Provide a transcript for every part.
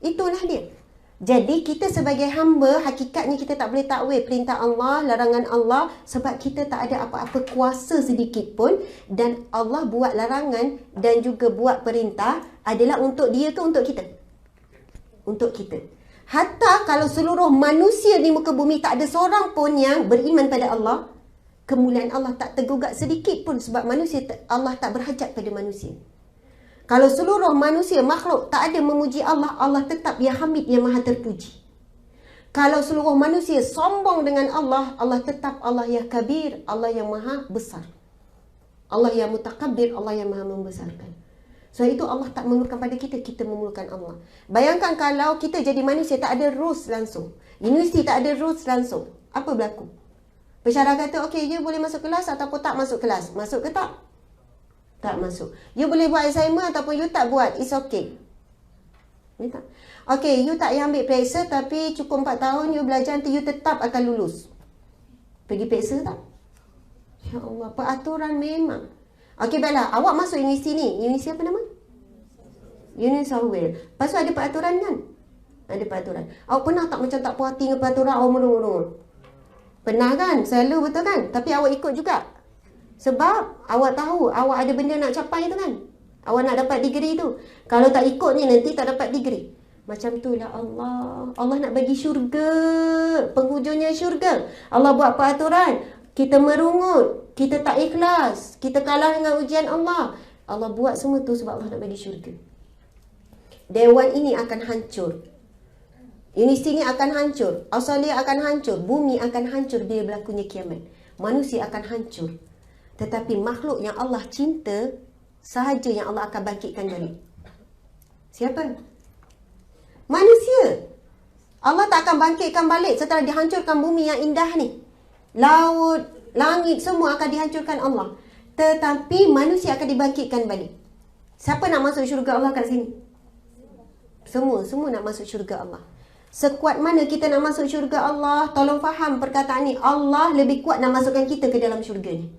Itulah dia. Jadi kita sebagai hamba, hakikatnya kita tak boleh takwil perintah Allah, larangan Allah, sebab kita tak ada apa-apa kuasa sedikit pun. Dan Allah buat larangan dan juga buat perintah adalah untuk dia ke untuk kita? Untuk kita. Hatta kalau seluruh manusia di muka bumi tak ada seorang pun yang beriman pada Allah, kemuliaan Allah tak tergugat sedikit pun, sebab manusia, Allah tak berhajat pada manusia. Kalau seluruh manusia, makhluk tak ada memuji Allah, Allah tetap Ya Hamid, yang maha terpuji. Kalau seluruh manusia sombong dengan Allah, Allah tetap Allah Ya Kabir, Allah yang maha besar. Allah yang mutakabbir, Allah yang maha membesarkan. So itu Allah tak memerlukan pada kita, kita memerlukan Allah. Bayangkan kalau kita jadi manusia tak ada rules langsung. Universiti tak ada rules langsung. Apa berlaku? Pensyarah kata, okey, you boleh masuk kelas ataupun tak masuk kelas. Masuk ke tak? Tak masuk. You boleh buat assignment ataupun you tak buat. It's okay. Okay, you tak ambil periksa tapi cukup 4 tahun you belajar, nanti you tetap akan lulus. Pergi periksa tak? Ya Allah, peraturan memang. Okay, baiklah. Awak masuk universiti ni. Universiti apa nama? New South Wales. Lepas tu ada peraturan kan? Ada peraturan. Awak pernah tak macam tak puas hati dengan peraturan awak menurun? Pernah kan? Selalu, betul kan? Tapi awak ikut juga. Sebab awak tahu awak ada benda nak capai tu kan. Awak nak dapat degree tu. Kalau tak ikut ni nanti tak dapat degree. Macam tu lah Allah. Allah nak bagi syurga. Penghujungnya syurga. Allah buat peraturan. Kita merungut. Kita tak ikhlas. Kita kalah dengan ujian Allah. Allah buat semua tu sebab Allah nak bagi syurga. Dewan ini akan hancur. Universiti ini akan hancur. Australia akan hancur. Bumi akan hancur bila berlakunya kiamat. Manusia akan hancur. Tetapi makhluk yang Allah cinta sahaja yang Allah akan bangkitkan balik. Siapa? Manusia. Allah tak akan bangkitkan balik setelah dihancurkan bumi yang indah ni. Laut, langit semua akan dihancurkan Allah. Tetapi manusia akan dibangkitkan balik. Siapa nak masuk syurga Allah kat sini? Semua nak masuk syurga Allah. Sekuat mana kita nak masuk syurga Allah, tolong faham perkataan ni. Allah lebih kuat nak masukkan kita ke dalam syurga ni.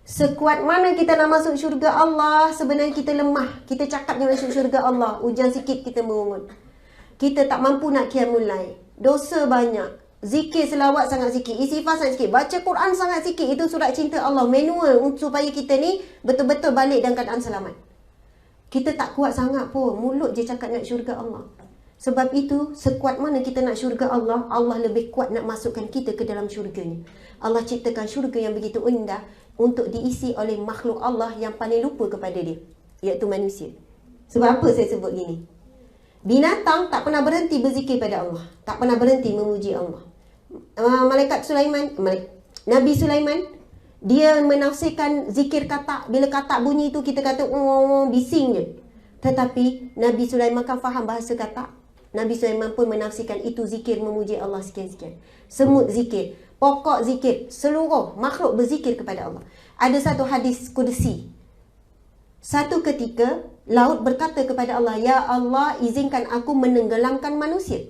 Sekuat mana kita nak masuk syurga Allah, sebenarnya kita lemah. Kita cakap nak masuk syurga Allah, hujan sikit kita mengungut. Kita tak mampu nak qiyamul lail. Dosa banyak. Zikir selawat sangat sikit. Istighfar sangat sikit. Baca Quran sangat sikit. Itu surat cinta Allah. Manual supaya kita ni betul-betul balik dalam keadaan selamat. Kita tak kuat sangat pun. Mulut je cakap nak syurga Allah. Sebab itu, sekuat mana kita nak syurga Allah, Allah lebih kuat nak masukkan kita ke dalam syurganya. Allah ciptakan syurga yang begitu indah untuk diisi oleh makhluk Allah yang paling lupa kepada dia, iaitu manusia. Sebab apa saya sebut gini? Binatang tak pernah berhenti berzikir pada Allah. Tak pernah berhenti memuji Allah. Nabi Sulaiman, dia menafsirkan zikir katak. Bila katak bunyi tu kita kata bising je. Tetapi Nabi Sulaiman kan faham bahasa katak. Nabi Sulaiman pun menafsirkan itu zikir memuji Allah sekian-sekian. Semut zikir, pokok zikir, seluruh makhluk berzikir kepada Allah. Ada satu hadis Qudsi. Satu ketika laut berkata kepada Allah, "Ya Allah, izinkan aku menenggelamkan manusia."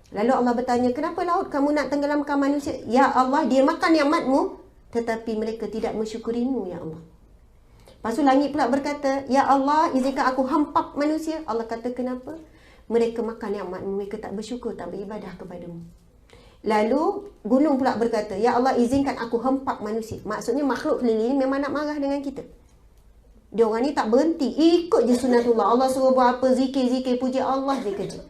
Lalu Allah bertanya, "Kenapa laut kamu nak tenggelamkan manusia?" "Ya Allah, dia makan nikmatmu, tetapi mereka tidak mensyukurimu, ya Allah." Lepas tu langit pula berkata, "Ya Allah, izinkan aku hempap manusia." Allah kata, "Kenapa?" "Mereka makan nikmatmu, mereka tak bersyukur, tak beribadah kepadamu." Lalu gunung pula berkata, "Ya Allah, izinkan aku hempap manusia." Maksudnya makhluk keliling memang nak marah dengan kita. Dia orang ni tak berhenti, ikut je sunatullah. Allah suruh buat apa, zikir-zikir, puji Allah dia kerja.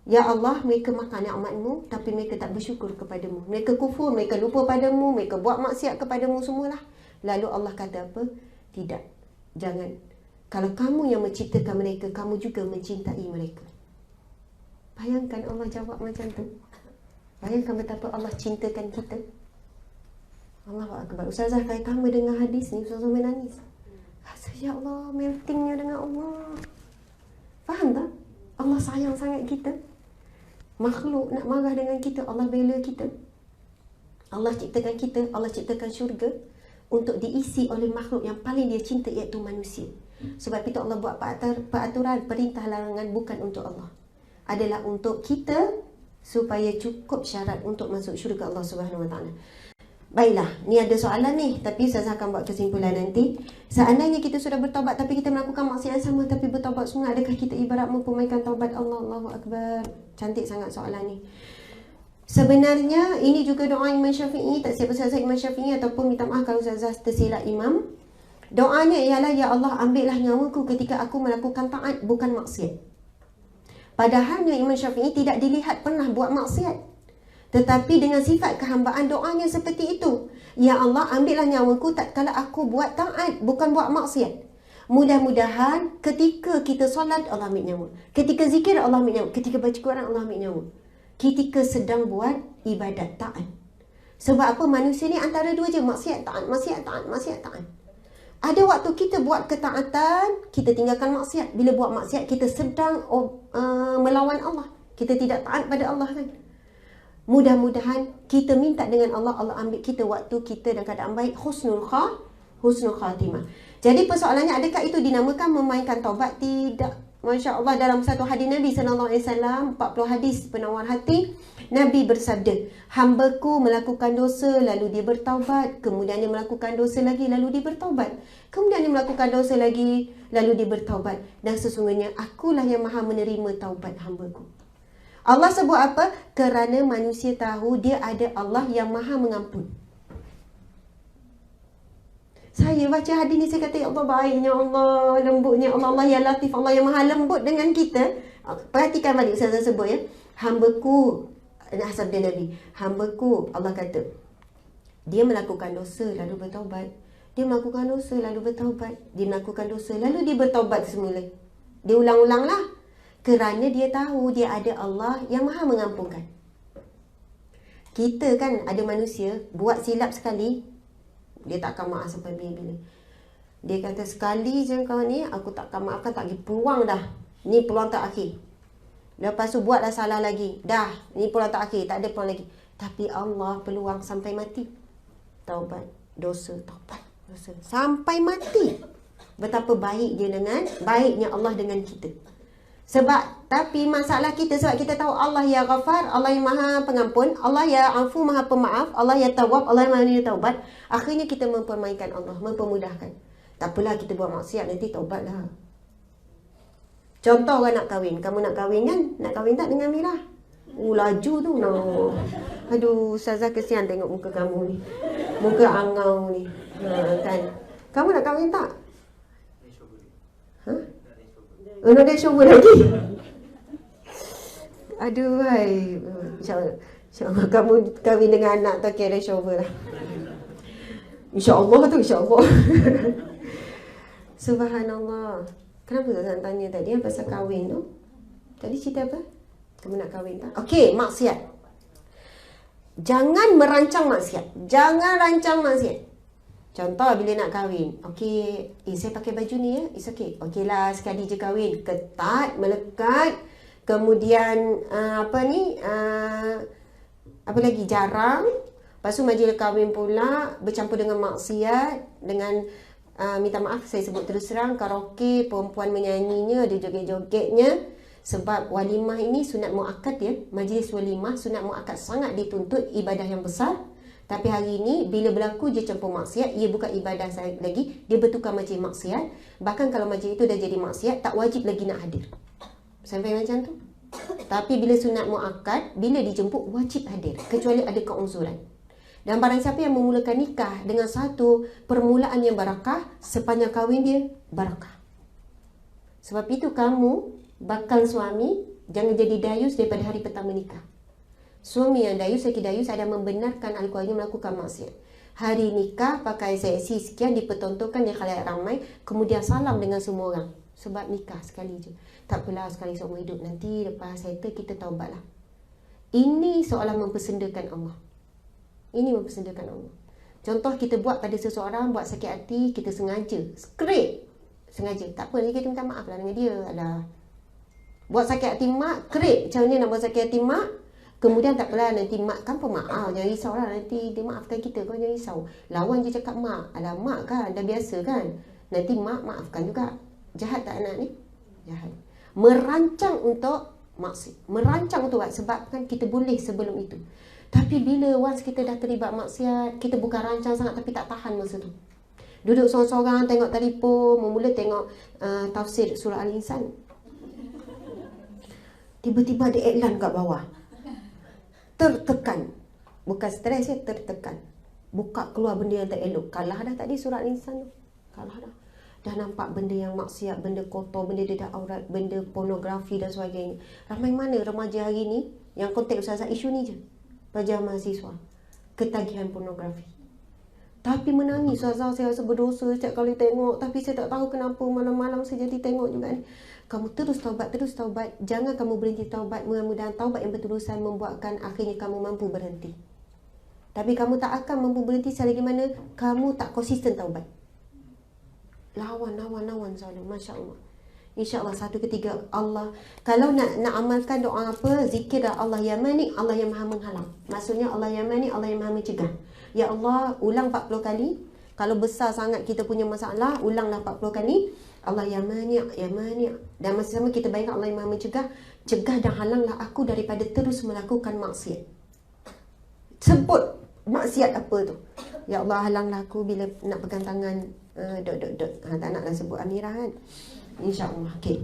"Ya Allah, mereka makan nikmatmu, tapi mereka tak bersyukur kepadamu. Mereka kufur, mereka lupa padamu, mereka buat maksiat kepadamu semualah." Lalu Allah kata apa? "Tidak, jangan. Kalau kamu yang menciptakan mereka, kamu juga mencintai mereka." Bayangkan Allah jawab macam tu. Bayangkan betapa Allah cintakan kita. Allahu Akbar. Ustazah, kalau kamu dengar hadis ni, Ustazah menangis. Rasa, ya Allah, meltingnya dengan Allah. Faham tak? Allah sayang sangat kita. Makhluk nak marah dengan kita, Allah bela kita. Allah ciptakan kita, Allah ciptakan syurga untuk diisi oleh makhluk yang paling dia cinta, iaitu manusia. Sebab itu Allah buat peraturan, perintah, larangan bukan untuk Allah. Adalah untuk kita supaya cukup syarat untuk masuk syurga Allah Subhanahu Wa Taala. Baiklah, ni ada soalan ni, tapi Ustazah akan buat kesimpulan nanti. Seandainya kita sudah bertaubat tapi kita melakukan maksiat sama tapi bertaubat sunat, adakah kita ibarat mempermainkan taubat Allah? Allahu Akbar. Cantik sangat soalan ni. Sebenarnya ini juga doa Imam Syafi'i, tak siapa Ustazah Imam Syafi'i, ataupun minta maaf kalau Ustazah tersilap imam. Doanya ialah, ya Allah, ambillah nyawaku ketika aku melakukan taat bukan maksiat. Padahalnya Imam Syafi'i tidak dilihat pernah buat maksiat, tetapi dengan sifat kehambaan doanya seperti itu. Ya Allah, ambillah nyawaku tatkala aku buat taat, bukan buat maksiat. Mudah-mudahan ketika kita solat, Allah ambil nyawa. Ketika zikir, Allah ambil nyawa. Ketika baca Quran, Allah ambil nyawa. Ketika sedang buat ibadat taat. Sebab apa? Manusia ni antara dua je, maksiat taat, maksiat taat, maksiat taat. Ada waktu kita buat ketaatan, kita tinggalkan maksiat. Bila buat maksiat, kita sedang melawan Allah. Kita tidak taat pada Allah kan. Mudah-mudahan kita minta dengan Allah, Allah ambil kita waktu kita dalam keadaan baik, husnul khatimah. Jadi persoalannya, adakah itu dinamakan memainkan taubat? Tidak. Masya Allah, dalam satu hadis Nabi SAW, 40 hadis penawar hati, Nabi bersabda, hambaku melakukan dosa lalu dia bertaubat, kemudian dia melakukan dosa lagi lalu dia bertaubat, kemudian dia melakukan dosa lagi lalu dia bertaubat, dan sesungguhnya akulah yang maha menerima taubat hambaku. Allah sebut apa? Kerana manusia tahu dia ada Allah yang maha mengampun. Saya baca hadis ni, saya kata, ya Allah, baiknya Allah, lembutnya Allah, Allah yang latif, Allah yang maha lembut dengan kita. Perhatikan balik saya sebut ya. Hambaku, sabda Nabi, hambaku, Allah kata, dia melakukan dosa lalu bertaubat. Dia melakukan dosa lalu bertaubat. Dia melakukan dosa lalu dia bertaubat semula. Dia ulang-ulang lah. Kerana dia tahu dia ada Allah yang maha mengampunkan. Kita kan ada manusia, buat silap sekali, dia tak akan maaf sampai bila-bila. Dia kata, sekali je kau ni, aku tak akan maafkan, tak lagi peluang dah. Ni peluang terakhir. Lepas tu buatlah salah lagi. Dah, ni peluang terakhir, tak ada peluang lagi. Tapi Allah peluang sampai mati. Taubat, dosa, taubat, dosa. Sampai mati. Betapa baik dia baiknya Allah dengan kita. Sebab, tapi masalah kita, sebab kita tahu Allah ya Ghafar, Allah yang maha pengampun, Allah ya Afu, maha pemaaf, Allah ya Tawwab, Allah yang maha menerima taubat. Akhirnya kita mempermainkan Allah, mempermudahkan. Tak apalah kita buat maksiat, nanti taubatlah. Contoh orang nak kahwin, kamu nak kahwin kan? Nak kahwin tak dengan Mira? Laju tu, no. Aduh, Ustazah kesian tengok muka kamu ni. Muka angau ni. Kan? Kamu nak kahwin tak? Ha? Oh, nak shower lagi. Aduh, hai. InsyaAllah kamu kahwin dengan anak tak kira shower lah. InsyaAllah tu, insyaAllah. Subhanallah. Kenapa tak tanya tadi pasal kahwin tu? Tadi cerita apa? Kamu nak kahwin tak? Okey, maksiat. Jangan merancang maksiat. Jangan rancang maksiat. Contoh bila nak kahwin, okey, saya pakai baju ni ya, it's okay. Okeylah, sekali je kahwin, ketat, melekat, kemudian apa lagi, jarang. Lepas tu majlis kahwin pula bercampur dengan maksiat, dengan minta maaf saya sebut terus terang, karaoke, perempuan menyanyinya, ada joget-jogetnya. Sebab walimah ini sunat muakkad ya, majlis walimah sunat muakkad, sangat dituntut, ibadah yang besar. Tapi hari ini, bila berlaku je campur maksiat, ia bukan ibadah lagi, dia bertukar majlis maksiat. Bahkan kalau majlis itu dah jadi maksiat, tak wajib lagi nak hadir. Sampai macam tu. Tapi bila sunat muakkad, bila dijemput, wajib hadir. Kecuali ada keungzuran. Dan barang siapa yang memulakan nikah dengan satu permulaan yang barakah, sepanjang kahwin dia, barakah. Sebab itu kamu, bakal suami, jangan jadi dayus daripada hari pertama nikah. Suami yang dayus, lelaki dayus ada membenarkan al-Qurannya melakukan maksiat. Hari nikah pakai seksi sekian, dipertontonkan di khalayak ramai, kemudian salam dengan semua orang. Sebab nikah sekali je. Tak apalah, sekali seumur hidup, nanti lepas settle kita taubatlah. Ini seolah mempersendakan Allah. Ini mempersendakan Allah. Contoh kita buat pada seseorang, buat sakit hati, kita sengaja, straight, sengaja. Tak apa, nanti kita minta maaf lah dengan dia. Alah. Buat sakit hati mak, straight. Macam mana nak buat sakit hati mak? Kemudian tak apalah, nanti mak kan pemaaf, jangan risau lah, nanti dia maafkan kita, kau jangan risau. Lawan je cakap mak, alah mak kan, dah biasa kan. Nanti mak maafkan juga. Jahat tak anak ni? Jahat. Merancang untuk maksud, merancang untuk buat, sebab kan kita boleh sebelum itu. Tapi bila once kita dah terlibat maksiat, kita bukan rancang sangat tapi tak tahan masa tu. Duduk seorang-seorang tengok telefon, mula tengok tafsir surah Al-Insan. Tiba-tiba ada iklan kat bawah. Tertekan. Bukan stres ya, tertekan. Buka keluar benda yang tak elok. Kalah dah tadi surah Al-Insan tu. Kalah dah. Dah nampak benda yang maksiat, benda kotor, benda dedak aurat, benda pornografi dan sebagainya. Ramai mana remaja hari ni yang konteks Ustazah isu ni je. Pelajar mahasiswa. Ketagihan pornografi. Tapi menangis Ustazah, saya rasa berdosa setiap kali tengok. Tapi saya tak tahu kenapa malam-malam saya jadi tengok juga ni. Kamu terus taubat, terus taubat. Jangan kamu berhenti taubat. Mudah-mudahan taubat yang berterusan membuatkan akhirnya kamu mampu berhenti. Tapi kamu tak akan mampu berhenti selagi mana kamu tak konsisten taubat. Lawan selalu. Masya Allah. InsyaAllah satu ketiga Allah. Kalau nak amalkan doa apa, zikir Allah yang Mani, Allah yang Maha Menghalang. Maksudnya Allah yang Mani, Allah yang Maha Mencegah. Ya Allah, ulang 40 kali. Kalau besar sangat kita punya masalah, ulanglah 40 kali. Allah yang Mani, ya Mani. Dan masa sama kita bayangkan Allah yang Maha Mencegah. Cegah dan halanglah aku daripada terus melakukan maksiat. Sebut maksiat apa tu. Ya Allah, halanglah aku bila nak pegang tangan tak naklah sebut Amirah kan. InsyaAllah. Okay.